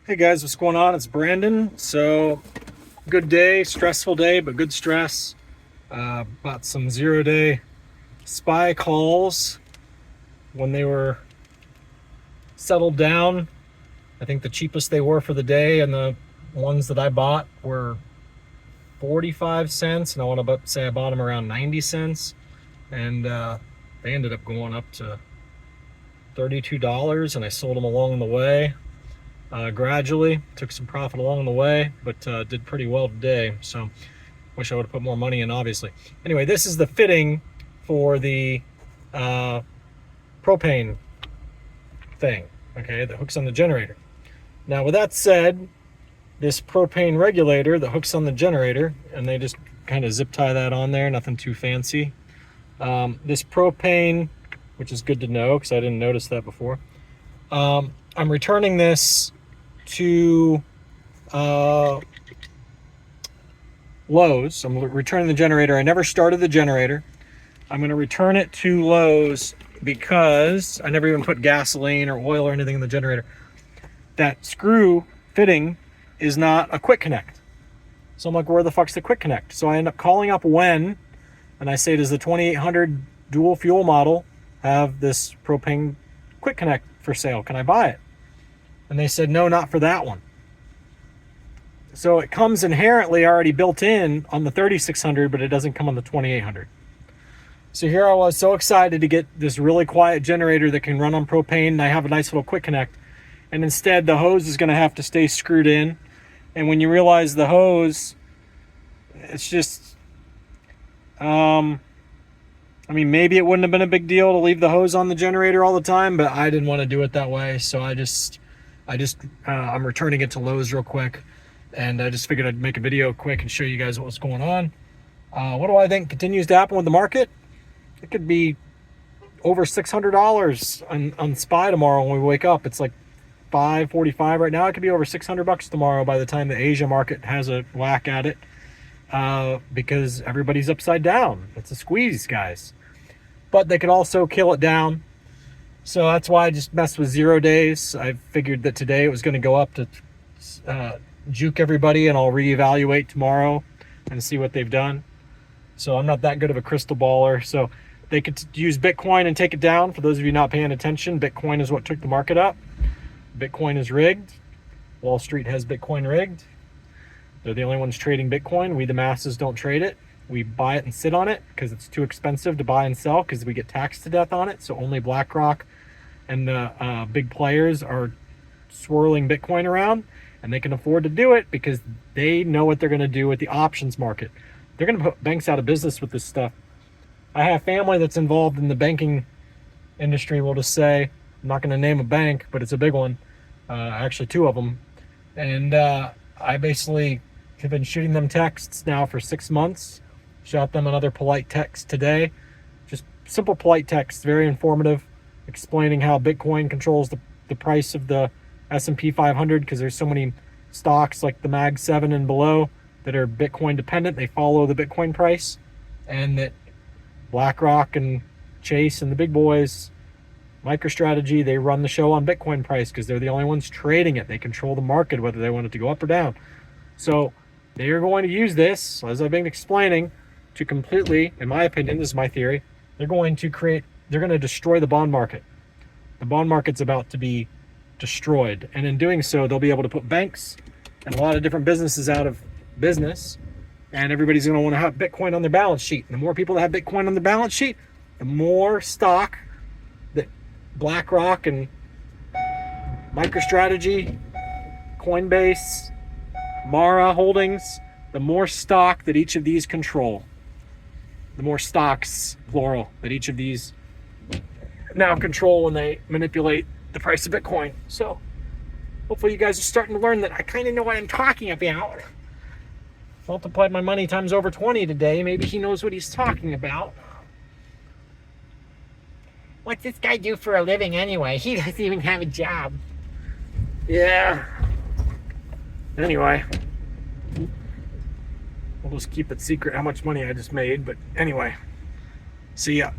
Hey guys, what's going on? It's Brandon. So, good day, stressful day, but good stress. Bought some 0-day SPY calls when they were settled down. I think the cheapest they were for the day, and the ones that I bought were 45 cents, and I want to say I bought them around 90 cents, and they ended up going up to $32, and I sold them along the way. Gradually took some profit along the way, but did pretty well today. So wish I would have put more money in, obviously. Anyway, this is the fitting for the propane thing, okay, that hooks on the generator. Now, with that said, this propane regulator that hooks on the generator, and they just kind of zip tie that on there, nothing too fancy. This propane, which is good to know because I didn't notice that before. I'm returning this to Lowe's. I'm returning the generator. I never started the generator. I'm going to return it to Lowe's because I never even put gasoline or oil or anything in the generator. That screw fitting is not a quick connect. So I'm like, where the fuck's the quick connect? So I end up calling up and I say, does the 2800 dual fuel model have this propane quick connect for sale? Can I buy it? And they said, no, not for that one. So it comes inherently already built in on the 3600, but it doesn't come on the 2800. So here I was so excited to get this really quiet generator that can run on propane, and I have a nice little quick connect. And instead the hose is going to have to stay screwed in. And when you realize the hose, it's just, I mean, maybe it wouldn't have been a big deal to leave the hose on the generator all the time, but I didn't want to do it that way. So I'm returning it to Lowe's real quick, and I just figured I'd make a video quick and show you guys what's going on. What do I think continues to happen with the market? It could be over $600 on SPY tomorrow when we wake up. It's like $5.45 right now. It could be over $600 tomorrow by the time the Asia market has a whack at it, because everybody's upside down. It's a squeeze, guys. But they could also kill it down. So that's why I just messed with 0 days. I figured that today it was going to go up to juke everybody, and I'll reevaluate tomorrow and see what they've done. So I'm not that good of a crystal baller. So they could use Bitcoin and take it down. For those of you not paying attention, Bitcoin is what took the market up. Bitcoin is rigged. Wall Street has Bitcoin rigged. They're the only ones trading Bitcoin. We, the masses, don't trade it. We buy it and sit on it because it's too expensive to buy and sell because we get taxed to death on it. So only BlackRock and the big players are swirling Bitcoin around, and they can afford to do it because they know what they're going to do with the options market. They're going to put banks out of business with this stuff. I have family that's involved in the banking industry. We'll just say, I'm not going to name a bank, but it's a big one. Actually, two of them. And I basically have been shooting them texts now for 6 months. Shot them another polite text today. Just simple polite text, very informative, explaining how Bitcoin controls the price of the sp500, because there's so many stocks like the Mag 7 and below that are Bitcoin dependent. They follow the Bitcoin price, and that BlackRock and Chase and the big boys, MicroStrategy, they run the show on Bitcoin price because they're the only ones trading it. They control the market, whether they want it to go up or down. So they are going to use this, as I've been explaining, to completely, in my opinion, this is my theory, they're going to destroy the bond market. The bond market's about to be destroyed. And in doing so, they'll be able to put banks and a lot of different businesses out of business. And everybody's going to want to have Bitcoin on their balance sheet. And the more people that have Bitcoin on their balance sheet, the more stock that BlackRock and MicroStrategy, Coinbase, Mara Holdings, the more stock that each of these control. The more stocks, plural, that each of these now control when they manipulate the price of Bitcoin. So hopefully you guys are starting to learn that I kind of know what I'm talking about. Multiplied my money times over 20 today. Maybe he knows what he's talking about. What's this guy do for a living anyway? He doesn't even have a job. Yeah. Anyway, we'll just keep it secret how much money I just made. But anyway, see ya.